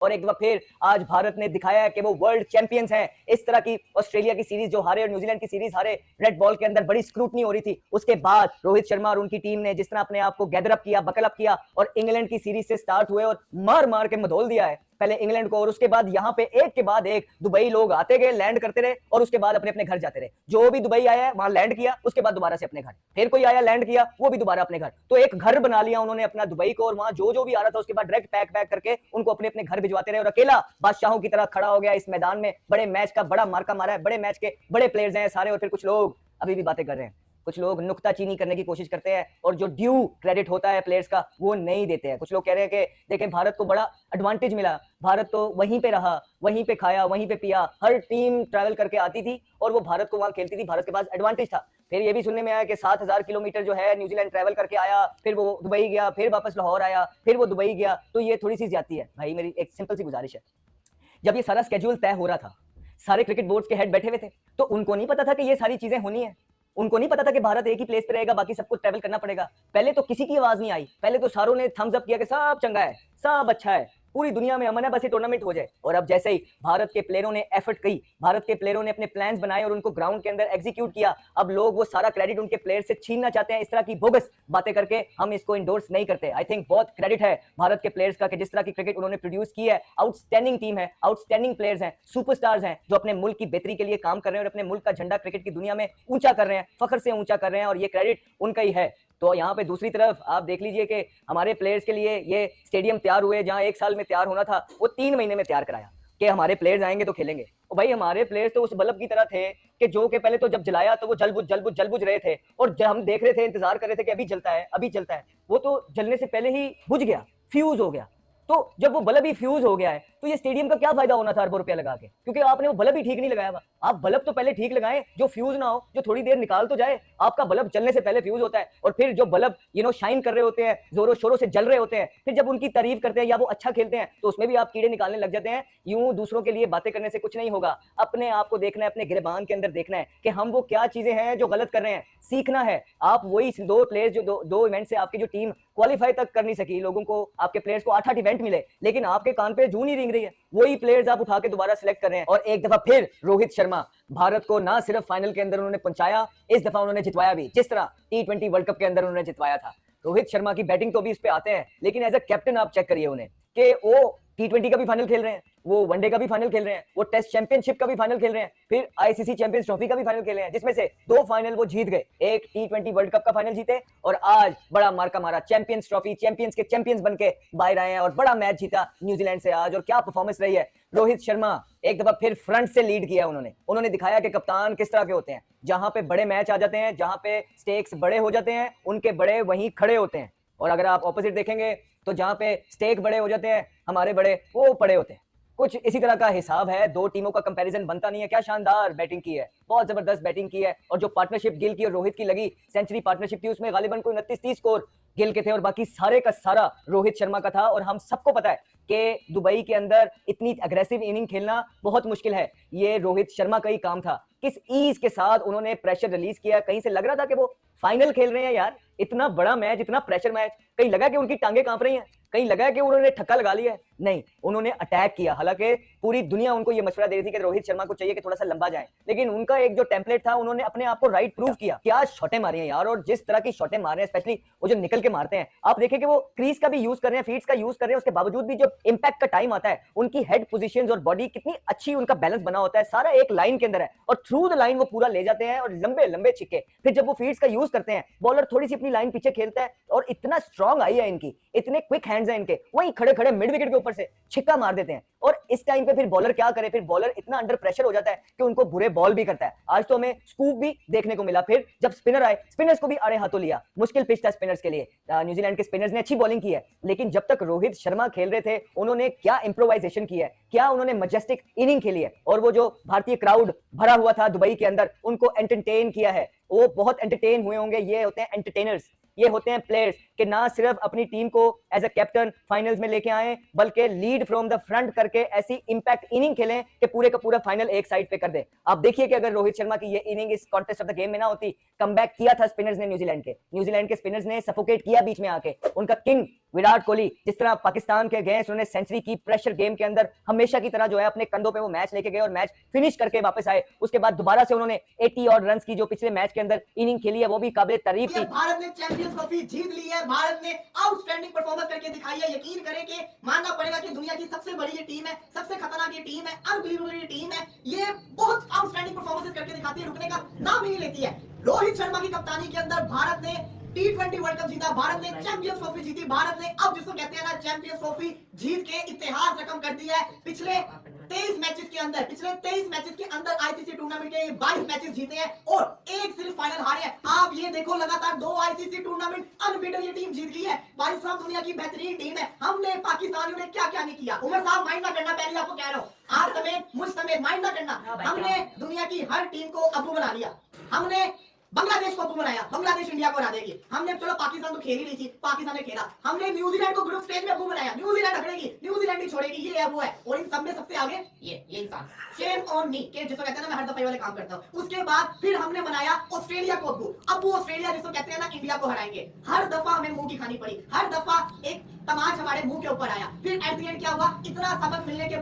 और एक बार फिर आज भारत ने दिखाया है कि वो वर्ल्ड चैंपियंस हैं। इस तरह की ऑस्ट्रेलिया की सीरीज जो हारे और न्यूजीलैंड की सीरीज हारे, रेड बॉल के अंदर बड़ी स्क्रूटनी हो रही थी, उसके बाद रोहित शर्मा और उनकी टीम ने जिस तरह अपने आप को गैदर अप किया, बकल अप किया और इंग्लैंड की सीरीज से स्टार्ट हुए और मार मार के मधोल दिया है पहले इंग्लैंड को, और उसके बाद यहाँ पे एक के बाद एक दुबई लोग आते गए, लैंड करते रहे और उसके बाद अपने अपने घर जाते रहे। जो भी दुबई आया है वहां लैंड किया, उसके बाद दोबारा से अपने घर, फिर कोई आया लैंड किया, वो भी दोबारा अपने घर। तो एक घर बना लिया उन्होंने अपना दुबई को, और वहां जो जो भी आ रहा था उसके बाद डायरेक्ट पैक पैक करके उनको अपने अपने घर भिजवाते रहे, और अकेला बादशाहों की तरह खड़ा हो गया इस मैदान में। बड़े मैच का बड़ा मार्का मारा है, बड़े मैच के बड़े प्लेयर्स हैं सारे, और फिर कुछ लोग अभी भी बातें कर रहे हैं, कुछ लोग नुक्ताचीनी करने की कोशिश करते हैं और जो ड्यू क्रेडिट होता है प्लेयर्स का वो नहीं देते हैं। कुछ लोग कह रहे हैं कि देखें भारत को बड़ा एडवांटेज मिला, भारत तो वहीं पे रहा, वहीं पे खाया, वहीं पे पिया, हर टीम ट्रैवल करके आती थी और वो भारत को वहां खेलती थी, भारत के पास एडवांटेज था। फिर ये भी सुनने में आया कि 7,000 किलोमीटर जो है न्यूजीलैंड ट्रैवल करके आया, फिर वो दुबई गया, फिर वापस लाहौर आया, फिर वो दुबई गया, तो ये थोड़ी सी ज्यादती है भाई। मेरी एक सिंपल सी गुजारिश है, जब ये सारा स्केड्यूल तय हो रहा था, सारे क्रिकेट बोर्ड्स के हेड बैठे हुए थे, तो उनको नहीं पता था कि ये सारी चीजें होनी है? उनको नहीं पता था कि भारत एक ही प्लेस पे रहेगा, बाकी सबको ट्रैवल करना पड़ेगा? पहले तो किसी की आवाज नहीं आई, पहले तो सारों ने थम्स अप किया कि सब चंगा है, सब अच्छा है, पूरी दुनिया में अमन है, बस ये टूर्नामेंट हो जाए। और अब जैसे ही भारत के प्लेयरों ने एफर्ट की, भारत के प्लेयरों ने अपने प्लान्स बनाए और उनको ग्राउंड के अंदर एग्जीक्यूट किया, अब लोग वो सारा क्रेडिट उनके प्लेयर से छीनना चाहते हैं। इस तरह की बोगस बातें करके हम इसको इंडोर्स नहीं करते। आई थिंक बहुत क्रेडिट है भारत के प्लेयर्स का कि जिस तरह की क्रिकेट उन्होंने प्रोड्यूस की है, आउटस्टैंडिंग टीम है, आउटस्टैंडिंग प्लेयर्स हैं, सुपरस्टार्स हैं जो अपने मुल्क की बेहतरी के लिए काम कर रहे हैं और अपने मुल्क का झंडा क्रिकेट की दुनिया में ऊंचा कर रहे हैं, फख्र से ऊंचा कर रहे हैं, और ये क्रेडिट उनका ही है। तो यहाँ पे दूसरी तरफ आप देख लीजिए कि हमारे प्लेयर्स के लिए ये स्टेडियम तैयार हुए, जहाँ 1 साल में तैयार होना था वो 3 महीने में तैयार कराया कि हमारे प्लेयर्स आएंगे तो खेलेंगे। और भाई हमारे प्लेयर्स तो उस बल्ब की तरह थे कि जो के पहले तो जब जलाया तो वो जल बुझ रहे थे, और जब हम देख रहे थे, इंतजार कर रहे थे कि अभी जलता है, अभी जलता है, वो तो जलने से पहले ही बुझ गया, फ्यूज हो गया। तो जब वो बल्ब ही फ्यूज हो गया है तो ये स्टेडियम का क्या फायदा होना था अरबों रुपया लगा के, क्योंकि आपने वो बल्ब ही ठीक नहीं लगाया हुआ। आप बल्ब तो पहले ठीक लगाएं जो फ्यूज ना हो, जो थोड़ी देर निकाल तो जाए। आपका बल्ब चलने से पहले फ्यूज होता है, और फिर जो बल्ब शाइन कर रहे होते हैं, जोरों शोरों से जल रहे होते हैं, फिर जब उनकी तारीफ करते हैं या वो अच्छा खेलते हैं तो उसमें भी आप कीड़े निकालने लग जाते हैं। यूं दूसरों के लिए बातें करने से कुछ नहीं होगा, अपने आप को देखना है, अपने गिरबान के अंदर देखना है कि हम वो क्या चीजें हैं जो गलत कर रहे हैं, सीखना है। आप वही 2 प्लेयर्स जो दो इवेंट से आपकी जो टीम क्वालिफाई तक कर नहीं सकी, लोगों को, आपके प्लेयर्स को 8-8 इवेंट मिले, लेकिन आपके कान पे जूं नहीं रिंग रही है, वही प्लेयर्स आप उठा के दोबारा सिलेक्ट कर रहे हैं। और एक दफा फिर रोहित शर्मा भारत को ना सिर्फ फाइनल के अंदर उन्होंने पहुंचाया, इस दफा उन्होंने जितवाया भी, जिस तरह T20 वर्ल्ड कप के अंदर उन्होंने जितवाया था। रोहित शर्मा की बैटिंग तो भी इस पे आते हैं, लेकिन एज अ कैप्टन आप चेक करिए उन्हें कि वो T20 का भी फाइनल खेल रहे हैं, वो वनडे का भी फाइनल खेल रहे हैं, वो टेस्ट चैंपियनशिप का भी फाइनल खेल रहे हैं, फिर आईसीसी चैंपियंस ट्रॉफी का भी फाइनल खेल रहे हैं, जिसमें से 2 फाइनल वो जीत गए, एक T20 वर्ल्ड कप का फाइनल जीते और आज बड़ा मार्का मारा, चैंपियंस ट्रॉफी, चैंपियंस के चैंपियंस बनके बाहर आए हैं और बड़ा मैच जीता न्यूजीलैंड से आज। और क्या परफॉर्मेंस रही है, रोहित शर्मा एक दफा फिर फ्रंट से लीड किया उन्होंने दिखाया कि कप्तान किस तरह के होते हैं। जहां पे बड़े मैच आ जाते हैं, जहां पे स्टेक्स बड़े हो जाते हैं, उनके बड़े वहीं खड़े होते हैं। और अगर आप ऑपोजिट देखेंगे तो जहां पे स्टेक बड़े हो जाते हैं, हमारे बड़े वो पड़े होते हैं। कुछ इसी तरह का हिसाब है, 2 टीमों का कंपैरिजन बनता नहीं है। क्या शानदार बैटिंग की है, बहुत जबरदस्त बैटिंग की है। और जो पार्टनरशिप गिल की और रोहित की लगी, सेंचुरी पार्टनरशिप थी, उसमें गालिबन कोई 29-30 स्कोर गिल के थे और बाकी सारे का सारा रोहित शर्मा का था। और हम सबको पता है कि दुबई के अंदर इतनी अग्रेसिव इनिंग खेलना बहुत मुश्किल है, ये रोहित शर्मा का ही काम था। किस ईज के साथ उन्होंने प्रेशर रिलीज किया, कहीं से लग रहा था कि वो फाइनल खेल रहे हैं यार, इतना बड़ा मैच, इतना प्रेशर मैच, कहीं लगा कि उनकी टांगे कांप रही हैं, कहीं लगा कि उन्होंने ठक्का लगा लिया है, नहीं, उन्होंने अटैक किया। हालांकि पूरी दुनिया उनको यह मशवरा दे रही थी कि रोहित शर्मा को चाहिए कि थोड़ा सा लंबा जाए, लेकिन उनका एक जो टेम्पलेट था, उन्होंने अपने आप को राइट प्रूव किया। क्या शॉटें मारी हैं यार, और जिस तरह की शॉटें मार रहे हैं, स्पेशली वो जो निकल के मारते हैं, आप देखें कि वो क्रीज का भी यूज कर रहे हैं, फीट्स का यूज कर रहे हैं, उसके बावजूद भी जो इंपैक्ट का टाइम आता है, उनकी हेड पोजीशंस और बॉडी कितनी अच्छी, उनका बैलेंस बना होता है, सारा एक लाइन के अंदर है और थ्रू द लाइन वो पूरा ले जाते हैं और लंबे लंबे छिक्के। फिर जब वो फीट्स का यूज करते हैं, बॉलर थोड़ी सी अपनी लाइन पीछे खेलता है और इतना स्ट्रॉन्ग आई है इनकी, इतने क्विक हैंड्स हैं इनके, वही खड़े खड़े मिड विकेट के ऊपर से छिक्का मार देते हैं। और इस टाइम पे फिर बॉलर क्या करे, फिर बॉलर इतना अंडर प्रेशर हो जाता है कि उनको बुरे बॉल भी करता है। आज तो हमें स्कूप भी देखने को मिला। फिर जब स्पिनर आए, स्पिनर्स को भी आड़े हाथों लिया, मुश्किल पिच था स्पिनर्स के लिए। न्यूजीलैंड के स्पिनर्स ने अच्छी बॉलिंग की है, लेकिन जब तक रोहित शर्मा खेल रहे थे, उन्होंने क्या इंप्रोवाइजेशन की है, क्या उन्होंने मैजेस्टिक इनिंग खेली है। और वो जो भारतीय क्राउड भरा हुआ था दुबई के अंदर, उनको एंटरटेन किया है, वो बहुत एंटरटेन हुए होंगे। ये होते हैं एंटरटेनर्स, ये होते हैं प्लेयर्स कि ना सिर्फ अपनी टीम को एज अ कैप्टन फाइनल्स में लेके आए, बल्कि लीड फ्रॉम द फ्रंट करके ऐसी इंपैक्ट इनिंग खेलें कि पूरे का पूरा फाइनल एक साइड पे कर दे। आप देखिए कि अगर रोहित शर्मा की ये इनिंग इस कॉन्टेस्ट ऑफ द गेम में ना होती, कमबैक किया था स्पिनर्स ने, न्यूजीलैंड के स्पिनर्स ने सफोकेट किया बीच में आके। उनका किंग विराट कोहली जिस तरह पाकिस्तान के अगेंस्ट उन्होंने सेंचुरी की, प्रेशर गेम के अंदर हमेशा की तरह जो है अपने कंधों पे वो मैच लेके गए और मैच फिनिश करके वापस आए। उसके बाद दोबारा से उन्होंने 80 और रन की जो पिछले मैच के अंदर इनिंग खेली है वो भी काबिल तारीफ थी। भारत ने चैंपियंस ट्रॉफी जीत ली है, भारत ने आउटस्टैंडिंग परफॉर्मेंस करके दिखाई है। यकीन करें कि मानना पड़ेगा कि दुनिया की सबसे बड़ी ये टीम है, सबसे खतरनाक ये टीम है, अनबिलीवेबल ये टीम है। ये बहुत आउटस्टैंडिंग परफॉर्मेंस करके दिखाती है, रुकने का नाम ही नहीं लेती है। रोहित शर्मा की कप्तानी के अंदर भारत ने T20 वर्ल्ड कप जीता, भारत ने चैंपियंस ट्रॉफी जीती, भारत ने अब जिसको कहते हैं ना चैंपियंस ट्रॉफी जीत के इतिहास रकम कर दिया है। पिछले 23 मैचेस के अंदर आईसीसी टूर्नामेंट के 22 मैचेस जीते हैं और एक सिर्फ फाइनल हारे हैं। आप ये देखो, लगातार 2 आईसीसी टूर्नामेंट अनबीटन ये टीम जीत गई है। भाई साहब, दुनिया की बेहतरीन टीम है। हमने पाकिस्तानियों ने क्या क्या नहीं किया। उमर साहब माइंड ना करना, पहले आपको कह रहा हूं, आप समेत मुझ समेत माइंड ना करना। हमने दुनिया की हर टीम को अब्बू बना लिया। हमने बांग्लादेश को अब्बू बनाया, बांग्लादेश इंडिया को हरा देगी। हमने चलो पाकिस्तान तो खेल ही नहीं थी, पाकिस्तान ने खेला। हमने न्यूजीलैंड को ग्रुप स्टेज में अब्बू बनाया, न्यूजीलैंड अकड़ेगी, न्यूजीलैंड ही छोड़ेगी, ये है वो है। और इन सब में सबसे आगे ये इंसान, शेम ऑन मी, के जिसको कहते हैं ना मैं हर दफे वाले काम करता हूं। उसके बाद फिर हमने बनाया ऑस्ट्रेलिया को अब्बू ऑस्ट्रेलिया जिसको कहते हैं ना इंडिया को हराएंगे। हर दफा हमें मुंह की खानी पड़ी, हर दफा एक तमाच हमारे मुंह के ऊपर आया। फिर एट द एंड क्या हुआ, इतना सबक मिलने के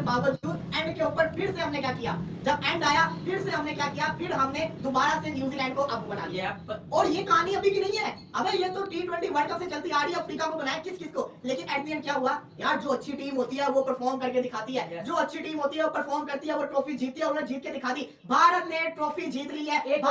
बावजूद एंड के ऊपर फिर से हमने क्या किया, जब एंड आया फिर से हमने क्या किया, फिर हमने दोबारा से न्यूजीलैंड को अब्बू बना लिया। और ये कहानी अभी की नहीं है, अबे ये तो T20 वर्ल्ड कप से चलती आ रही है। अफ्रीका को बनाया किस को, लेकिन एट द एंड क्या हुआ यार, जो अच्छी टीम होती है वो परफॉर्म करके दिखाती है, जो अच्छी टीम होती है वो परफॉर्म करती है, वो ट्रॉफी जीतती है, उन्होंने जीत के दिखा दी। भारत ने ट्रॉफी जीत ली है, एक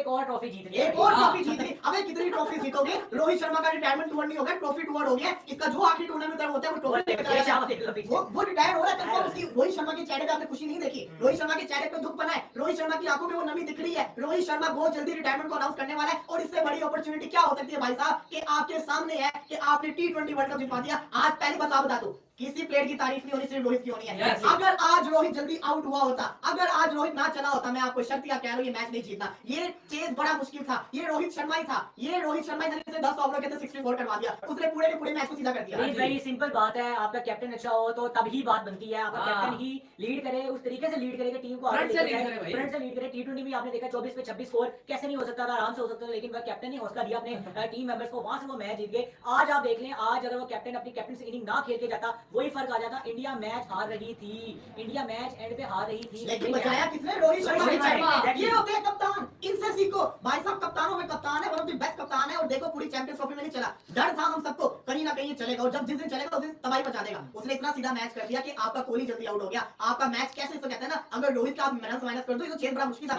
और ट्रॉफी जीत ली, अबे कितनी ट्रॉफी जीतोगे। रोहित शर्मा का रिटायरमेंट टूर नहीं हो गया, ट्रॉफी टूर हो गया। इसका जो आखिरी टूर्नामेंट होता है वो ट्रॉफी वो रिटायर हो रहा है कंफर्म। उसकी रोहित शर्मा के चेहरे पे आपने खुशी नहीं देखी, रोहित शर्मा के चेहरे पे दुख बना है, रोहित शर्मा की आंखों में वो नमी दिख रही है। रोहित शर्मा बहुत जल्दी रिटायरमेंट को अनाउंस करने वाला है और इससे बड़ी अपॉर्चुनिटी क्या हो सकती है भाई साहब, कि आपके सामने है कि आपने T20 वर्ल्ड कप जितवा दिया। आज पहली बात बता दूं, किसी प्लेयर की तारीफ नहीं होनी, सिर्फ रोहित की होनी है। अगर आज रोहित जल्दी आउट हुआ होता, अगर आज रोहित ना चला होता, मैं आपको शर्त या कह रहा हूं ये मैच नहीं जीतना। ये चेज बड़ा मुश्किल था, ये रोहित शर्मा ही था, ये रोहित शर्मा ही था 10 ओवरों के अंदर 64 करवा दिया, उसने पूरे के पूरे मैच को सीधा कर दिया। वेरी सिंपल बात है, आपका कैप्टन अच्छा हो तो तभी बात बनती है। आपका कैप्टन ही लीड करे, उस तरीके से लीड करे कि टीम को आगे लेके जाए, फ्रंट से लीड करे। T20 में आपने देखा 24 पे 26 स्कोर कैसे नहीं हो सकता था, आराम से हो सकता था, लेकिन वह कैप्टन ने हौसला दिया अपने टीम मेंबर्स को, वहां से वो मैच जीत गए। आज आप देख लें, आज अगर वो कैप्टन अपनी कैप्टन से इनिंग ना खेल के जाता, वही फर्क आ जाता। इंडिया मैच हार रही थी, इंडिया मैच एंड पे हार रही थी, लेकिन बचाया किसने, रोहित शर्मा ने। ये होते हैं कप्तान, इनसे सीखो भाई साहब। कप्तानों में कप्तान है, वन ऑफ द बेस्ट कप्तान है। और देखो पूरी चैंपियंस ट्रॉफी में नहीं चला, डर था हम सबको कहीं ना कहीं चलेगा, और जब जिस दिन चलेगा उस दिन तबाही मचा देगा। उसने इतना सीधा मैच कर दिया कि आपका कोहली जल्दी आउट हो गया। आपका मैच कैसे इसको कहते हैं ना, अगर रोहित का आप माइनस कर दो तो चेज बड़ा मुश्किल था।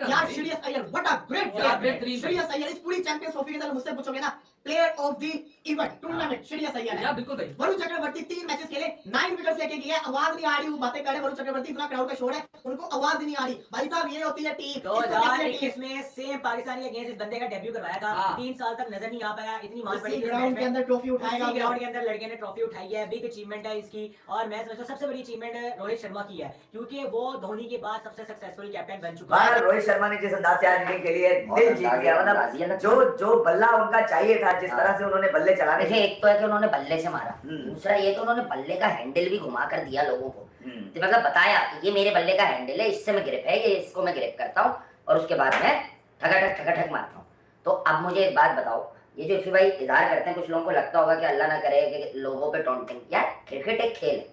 यार Shreyas Iyer, what a great player Shreyas Iyer. इस पूरी चैंपियंस ट्रॉफी के अंदर मुझसे पूछोगे ना player of the event tournament, Shreyas Iyer है। बिल्कुल भाई। वरुण चक्रवर्ती 3 मैचेस खेले, 9 विकेट्स लेके गया, आवाज नहीं आ रही, वो बातें कर रहे वरुण चक्रवर्ती, इतना क्राउड का शोर है, उनको आवाज नहीं आ रही। भाई साहब ये होती है टीम। 2021 में सेम पाकिस्तानी अगेंस्ट इस बंदे का डेब्यू करवाया था, 3 साल तक नजर नहीं आ पाया, इतनी मार पड़ी ग्राउंड के अंदर ट्रॉफी उठाएगा, ग्राउंड के अंदर लड़के ने ट्रॉफी उठाई है, बिग अचीवमेंट है इसकी। और मैं समझता हूं सबसे बड़ी अचीवमेंट रोहित शर्मा की है, क्योंकि वो धोनी के बाद सबसे सक्सेसफुल कैप्टन बन चुका है। रोहित शर्मा ने जिस अंदाज से आज इनिंग खेली है, दिल जीत गया। मतलब जो बल्ला उनका चाहिए था, जिस तरह से उन्होंने बल्ले चलाने, एक तो है कि उन्होंने बल्ले से मारा, दूसरा ये तो उन्होंने बल्ले का हैंडल भी घुमा कर दिया लोगों को, तो मतलब बताया कि ये मेरे बल्ले का हैंडल है, इससे मैं ग्रिप है, ये इसको मैं ग्रिप करता हूँ और उसके बाद मैं ठका ठक मारता हूँ। तो अब मुझे एक बात बताओ, ये जो इफ़ी भाई इजहार करते हैं, कुछ लोगों को लगता होगा कि अल्लाह ना करे कि लोगों पे टॉन्टिंग, यार क्रिकेट एक खेल है।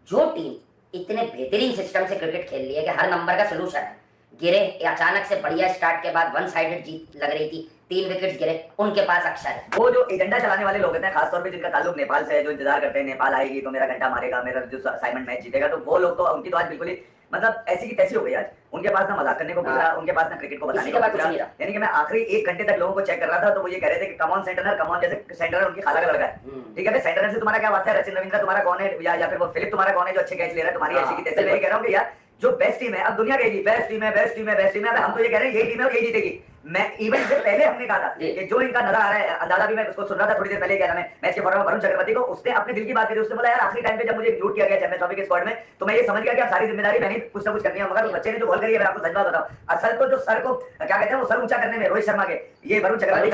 जो टीम इतने बेहतरीन सिस्टम से क्रिकेट खेल रही है कि हर नंबर का सोल्यूशन है, गिरे अचानक से बढ़िया स्टार्ट के बाद 1 साइडेड जीत लग रही थी, 3 विकेट्स गिरे, उनके पास अक्षर है। वो जो एजेंडा चलाने वाले लोग होते हैं, खासतौर पे जिनका ताल्लुक नेपाल से है, जो इंतजार करते हैं नेपाल आएगी तो मेरा घंटा मारेगा, मेरा जो असाइनमेंट मैच जीतेगा, तो वो लोग तो उनकी तो आज बिल्कुल ही मतलब ऐसी की तैसी हो गई। आज उनके पास ना मजाक करने को पूछा, उनके पास ना क्रिकेट को बताने को पूछा। यानी कि मैं आखिरी 1 घंटे तक लोगों को चेक कर रहा था, तो वो ये कह रहे थे कि कमॉन सेंटरर, कमॉन, जैसे सेंटरर उनकी खाला का लड़का है। ठीक है, सेंटरर से तुम्हारा क्या वास्ता है, रचिन रविंद्र तुम्हारा कौन है, या फिर वो फिलिप तुम्हारा कौन है जो अच्छे कैच ले रहा है, तुम्हारी ऐसी की तैसी। मैं कह रहा हूँ कि यार जो बेस्ट टीम है, अब दुनिया कहेगी बेस्ट टीम है, बेस्ट टीम है, बेस्ट टीम है, हम तो ये कह रहे हैं यही टीम है और यही जीतेगी। मैं इवेंट से पहले हमने कहा था कि जो इनका नजर आ रहा है, अंदाजा भी मैं उसको सुन रहा था थोड़ी देर पहले, क्या नाम है मैच के फॉरम में वरुण चक्रवर्ती को, उसने अपने दिल की बात करी। उसने बोला यार आखिरी टाइम पे जब मुझे इंक्लूड किया गया चैंपियंस ट्रॉफी के स्क्वाड में, तो मैं ये समझ गया कि अब सारी जिम्मेदारी मैंने कुछ ना कुछ करनी है। मगर उस बच्चे ने जो बॉल करी है, मैं आपको सच बात बताऊं, असल तो जो सर को क्या कहते हैं वो सर ऊंचा करने में रोहित शर्मा के, ये वरुण चक्रवर्ती,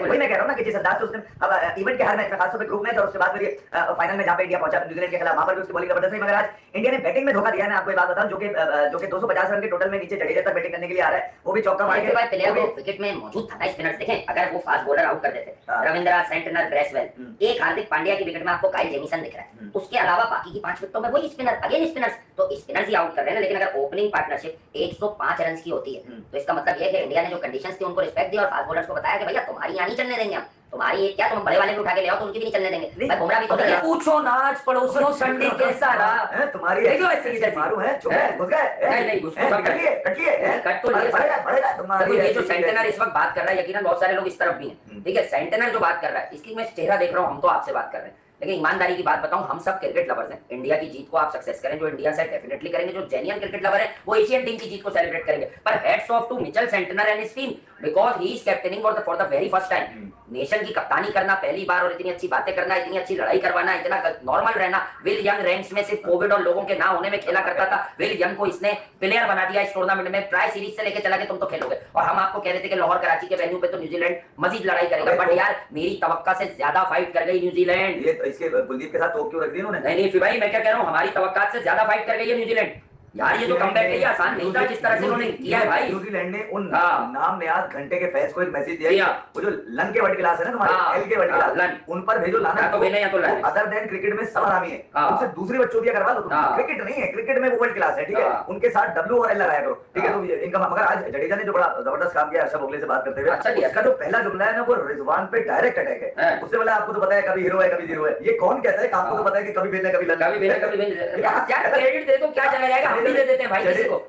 वही मैं कह रहा हूं ना कि जिस अंदाज से उसने अब इवेंट के हर मैच में, खासतौर पे ग्रुप मैच और उसके बाद फिर फाइनल में जहां पे इंडिया पहुंचा न्यूजीलैंड के खिलाफ, वहां पर भी उसकी बॉलिंग जबरदस्त रही। मगर आज इंडिया ने बैटिंग में धोखा दिया। मैं आपको ये बात बताऊं, जो कि 250 रन के टोटल में नीचे जडेजा तक बैटिंग करने के लिए आ रहा है, वो भी चौका मार के प्लेयर को विकेट में मौजूद था ना। स्पिनर्स देखें, अगर वो फास्ट बॉलर आउट कर देते, रविंद्र, सेंटनर, ब्रेसवेल, एक हार्दिक पांड्या की विकेट में आपको काइल जेमिसन दिख रहा है, उसके अलावा बाकी की 5 विकेटों में वही स्पिनर, अगेन स्पिनर्स, तो स्पिनर्स ही आउट कर रहे हैं। लेकिन अगर ओपनिंग पार्टनरशिप 105 रन की होती है, तो इसका मतलब ये है कि इंडिया ने जो कंडीशंस थी उनको रिस्पेक्ट दी और फास्ट बॉलर्स को बताया कि भैया तुम्हारी यहाँ नहीं चलने देंगे हम, तुम्हारी ये क्या तुम बड़े वाले को उठा के ले आओ तो उनकी भी नहीं चलने देंगे। भाई बुमराह भी तो नहीं, पूछो ना आज पड़ोसियों संडे कैसा रहा, तुम्हारी ऐसे मारू है, चुप है, घुस गए नहीं घुस कट तो लिए। ये जो सेंटेनर इस वक्त बात कर रहा है, यकीनन बहुत सारे लोग इस तरफ भी हैं, ठीक है। सेंटेनर जो बात कर रहा है, इसकी मैं चेहरा देख रहा हूँ, हम तो आपसे बात कर रहे हैं, लेकिन ईमानदारी की बात बताऊं, हम सब क्रिकेट लवर्स हैं। इंडिया की जीत को आप सक्सेस करें, जो इंडिया से डेफिनेटली करेंगे, जो जेन्युइन क्रिकेट लवर है वो एशियन टीम की जीत को सेलिब्रेट करेंगे। पर heads off to Mitchell Santner and his team, because he is captaining for the very first time. Nation की कप्तानी करना पहली बार, और इतनी अच्छी बातें करना, इतनी अच्छी लड़ाई करवाना, इतना नॉर्मल रहना। विल यंग रैंक्स में सिर्फ कोविड और लोगों के ना होने में खेला करता था, विल यंग को इसने प्लेयर बना दिया इस टूर्नामेंट में। ट्राई सीरीज से लेके चला के तुम तो खेलोगे, और हम आपको कह रहे थे कि लाहौर कराची के वेन्यू पे तो न्यूजीलैंड मजीद लड़ाई करेगा, बट यार मेरी तवक्का से ज्यादा फाइट कर गई न्यूजीलैंड। ये इसके कुलदीप के साथ तो क्यों रख दिया उन्होंने? नहीं फिर भाई मैं क्या कह रहा हूँ, हमारी तवक्कात से ज्यादा फाइट कर गई है न्यूजीलैंड। यार ये जो कमबैक है ये आसान नहीं था जिस तरह से उन्होंने किया है भाई। न्यूजीलैंड ने उन नाम नियाद घंटे के फैंस को एक मैसेज दिया, वो जो लन के वर्ल्ड क्लास है ना तुम्हारे, एल के वर्ल्ड क्लास, उन पर भेजो लाना तो भेजना, या तो लाना। अदर देन क्रिकेट में सब आरामी है, उनसे दूसरी बच्चों करवा लो। क्रिकेट नहीं है, क्रिकेट में वो वर्ल्ड क्लास है, ठीक है। उनके साथ डब्ल्यू और एल लगाया करो, ठीक है। तो इनका मगर आज जडेजा ने जो बड़ा जबरदस्त काम किया हर्षद भोगले से बात करते हुए, इसका जो पहला जुमला है ना वो रिजवान पे डायरेक्ट अटैक है। उससे बोला आपको तो पता है कभी हीरो है कभी जीरो है, ये कौन कहता है? आपको तो पता है कि कभी विलन कभी क्या क्रेडिट दे दो, क्या चला जाएगा, हम भी दे देते हैं भाई।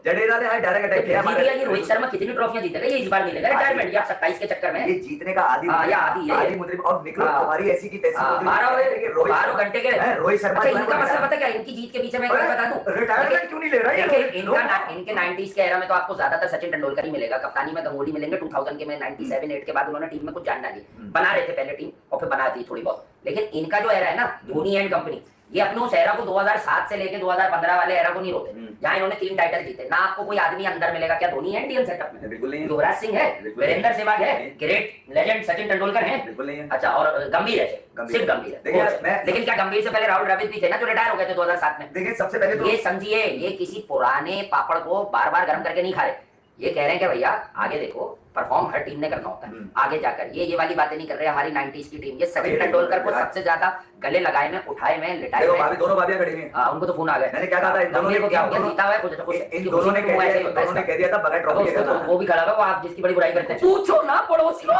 जडेजा ने डायरेक्ट अटैक किया। रोहित शर्मा कितनी ट्रॉफियां जीतेगा ये इस बार मिलेगा रिटायरमेंट, या 27 के चक्कर में ये जीतने का आदी है मुद्रिक। और निकलो तुम्हारी ऐसी की तैसी 12 घंटे के रोहित शर्मा। इनका मतलब पता क्या, इनकी जीत के पीछे मैं बता दूं, रिटायरमेंट क्यों नहीं ले रहा है इनके 90s के एरा में तो आपको ज्यादातर सचिन तेंदुलकर ही मिलेगा, कप्तानी में गंगोली मिलेंगे। 2000 के में 97-8 के बाद उन्होंने टीम में कुछ जान डाली, बना रहे थे पहले टीम और फिर बना दी थोड़ी बहुत। लेकिन इनका जो एरा है ना, धोनी एंड कंपनी, ये अपने उस एरा को 2007 से लेके 2015 वाले एरा को नहीं रोते, जहां इन्होंने 3 टाइटल जीते। ना आपको कोई आदमी अंदर मिलेगा, क्या धोनी है इंडियन सेटअप में? बिल्कुल नहीं। युवराज सिंह है, वीरेंद्र सहवाग है, ग्रेट लेजेंड सचिन तेंदुलकर है, बिल्कुल नहीं है। अच्छा, और गंभीर है, सिर्फ गंभीर है। लेकिन क्या गंभीर से पहले राहुल द्रविड़ भी थे ना, जो रिटायर हो गए थे 2007 में। देखिए सबसे पहले तो ये समझिए, ये किसी पुराने पापड़ को बार बार गर्म करके नहीं खा रहे, ये कह रहे हैं कि भैया आगे देखो, परफॉर्म हर टीम ने करना होता है आगे जाकर। ये वाली बातें नहीं कर रहे हमारी 90s की टीम। ये सचिन तेंदुलकर को सबसे ज्यादा गले लगाए में, उठाए में, लिटाए में। दोनों भाभियां खड़ी हैं। उनको तो फोन आ गए। मैंने क्या कहा था, इन दोनों को क्या हो गया, जीता हुआ है कुछ, इन दोनों ने कह दिया था बगैर ट्रॉफी के, वो भी खड़ा हुआ, वो आप जिसकी बड़ी बुराई करते हैं। पूछो ना पड़ोसियों,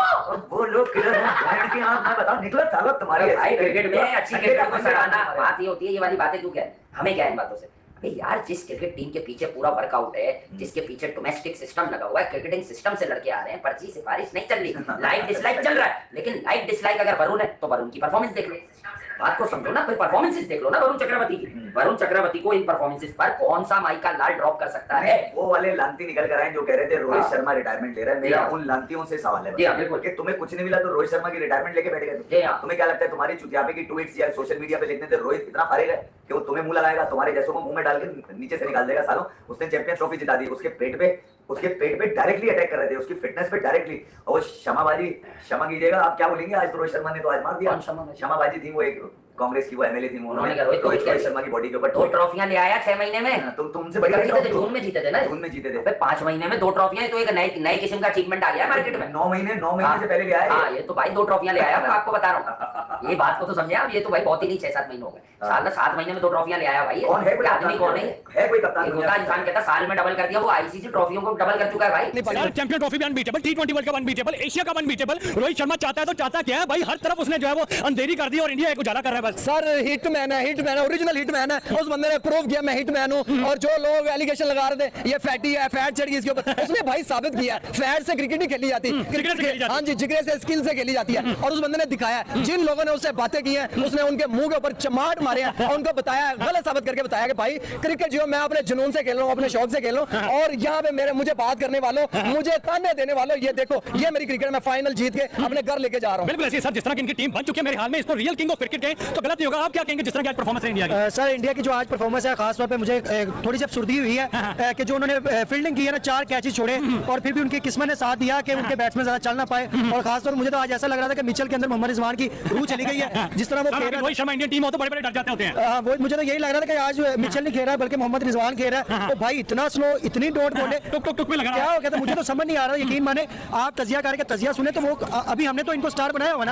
वो लोग किधर हैं की आंख में बताओ, निकलो चलो तुम्हारी भाई क्रिकेट में अच्छी क्रिकेट को सराहना बात ये होती है। ये वाली बातें क्यों कह, हमें क्या है इन बातों से? अबे यार, जिस क्रिकेट टीम के पीछे पूरा वर्कआउट है, जिसके पीछे डोमेस्टिक सिस्टम लगा हुआ है, क्रिकेटिंग सिस्टम से लड़के आ रहे हैं, पर्ची सिफारिश नहीं चल रही, लाइक डिसलाइक चल रहा है। लेकिन लाइक डिसलाइक अगर वरुण है तो वरुण की परफॉर्मेंस देख लो, बात को समझो ना, परफॉर्मेंसेस देख लो ना वरुण चक्रवर्ती की। वरुण चक्रवर्ती को इन परफॉर्मेंसेस पर कौन सा माई का लाल ड्रॉप कर सकता है? वो वाले लांती निकल कर आए जो कह रहे थे रोहित शर्मा रिटायरमेंट ले रहा है। मेरा उन लांतियों से सवाल है कि तुम्हें कुछ नहीं मिला तो रोहित शर्मा की रिटायरमेंट लेके बैठ गए। तुम्हें क्या लगता है तुम्हारी चुतियापे की ट्वीट्स या सोशल मीडिया पे लिखने से रोहित इतना फारेगा कि वो तुम्हें मुंह लगाएगा, तुम्हारे जैसों को मुंह में डाल के नीचे से निकाल देगा? सालों उसने चैंपियंस ट्रॉफी जिता दी, उसके पेट पे डायरेक्टली अटैक कर रहे थे, उसकी फिटनेस पे डायरेक्टली। और क्षमाबाजी, क्षमा कीजिएगा आप क्या बोलेंगे, आज तो रोहित शर्मा ने तो आज मार दिया। क्षमाबाजी थी, वो एक कांग्रेस की वो एमएलए थी, उन्होंने रोहित शर्मा की बॉडी के ऊपर 2 ट्रॉफियां ले आया 6 महीने में। तुमसे बढ़िया जीते थे, जून में जीते थे ना, जून में जीते थे। 5 महीने में 2 ट्रॉफियां, तो एक नई किस्म का अचीवमेंट आ गया मार्केट में। 9 महीने से पहले ले आया। हाँ, ये तो भाई 2 ट्रॉफियां ले आया, मैं आपको बता रहा हूँ। ये बात को तो समझे आप, ये तो भाई बहुत ही नहीं 6-7 महीने हो गए, साल 7 महीने में 2 ट्रॉफियां ले आया भाई। कौन है आदमी, कौन है कोई कप्तान? होता इंसान कहता साल में डबल कर दिया, वो आईसीसी ट्रॉफियों को डबल कर चुका है भाई। चैंपियन ट्रॉफी भी unbeatable, T20 world cup unbeatable, Asia cup unbeatable. Rohit Sharma चाहता है तो चाहता क्या है भाई, हर तरफ उसने जो है वो अंधेरी कर दी और इंडिया एक उजाला कर रहा है बस। सर हिटमैन है, ओरिजिनल हिटमैन है। उस बंदे ने प्रूव किया मैं हिटमैन हूं। और जो लोग एलिगेशन लगा रहे थे ये फैटी है, फैट चढ़ गई इसके ऊपर, उसने भाई साबित किया फैट से क्रिकेट नहीं खेली जाती, क्रिकेट हाँ जी, जिगरे से, स्किल से खेली जाती है। और उस बंदे ने दिखाया, जिन लोगों उन्होंने उससे बातें की हैं, उसने उनके मुंह के ऊपर चमाट मारे हैं और उनको बताया, गलत साबित करके बताया कि भाई क्रिकेट जो मैं अपने जुनून से खेल रहा हूँ, अपने शौक से खेल रहा हूँ, और यहाँ पे मुझे बात करने वालों, मुझे ताने देने वालों, ये देखो ये मेरी क्रिकेट में फाइनल जीत के अपने घर लेके जा रहा हूँ। बिल्कुल ऐसे सर, जिस तरह की इनकी टीम बन चुकी है मेरे हाल में इसको रियल किंग ऑफ क्रिकेट कहें तो गलत नहीं होगा। आप क्या कहेंगे जिस तरह की आज परफॉर्मेंस है इंडिया की? सर इंडिया की जो आज परफॉर्मेंस है खास तौर पे मुझे थोड़ी सी अफसुर्दी हुई है कि जो उन्होंने फील्डिंग की है ना, 4 कैचेस छोड़े और फिर भी उनकी किस्मत ने साथ दिया कि उनके बैट्समैन ज्यादा चल ना पाए। और खास तौर मुझे तो आज ऐसा लग रहा था कि मिचेल के अंदर मोहम्मद रिजवान की रूह चली गई है, जिस तरह वो खेल रहा है। रोहित शर्मा इंडियन टीम हो तो बड़े-बड़े डर जाते होते हैं। वो मुझे तो यही लग रहा था कि आज मिचेल नहीं खेल रहा है बल्कि मोहम्मद रिजवान खेल रहा है। तो भाई इतना स्लो, इतनी डॉट बोले, टुक में लग रहा है। क्या हो गया था मुझे तो समझ नहीं आ रहा। यकीन माने आप तजिया करके तजिया सुने तो वो अभी हमने तो इनको स्टार बनाया हुआ ना।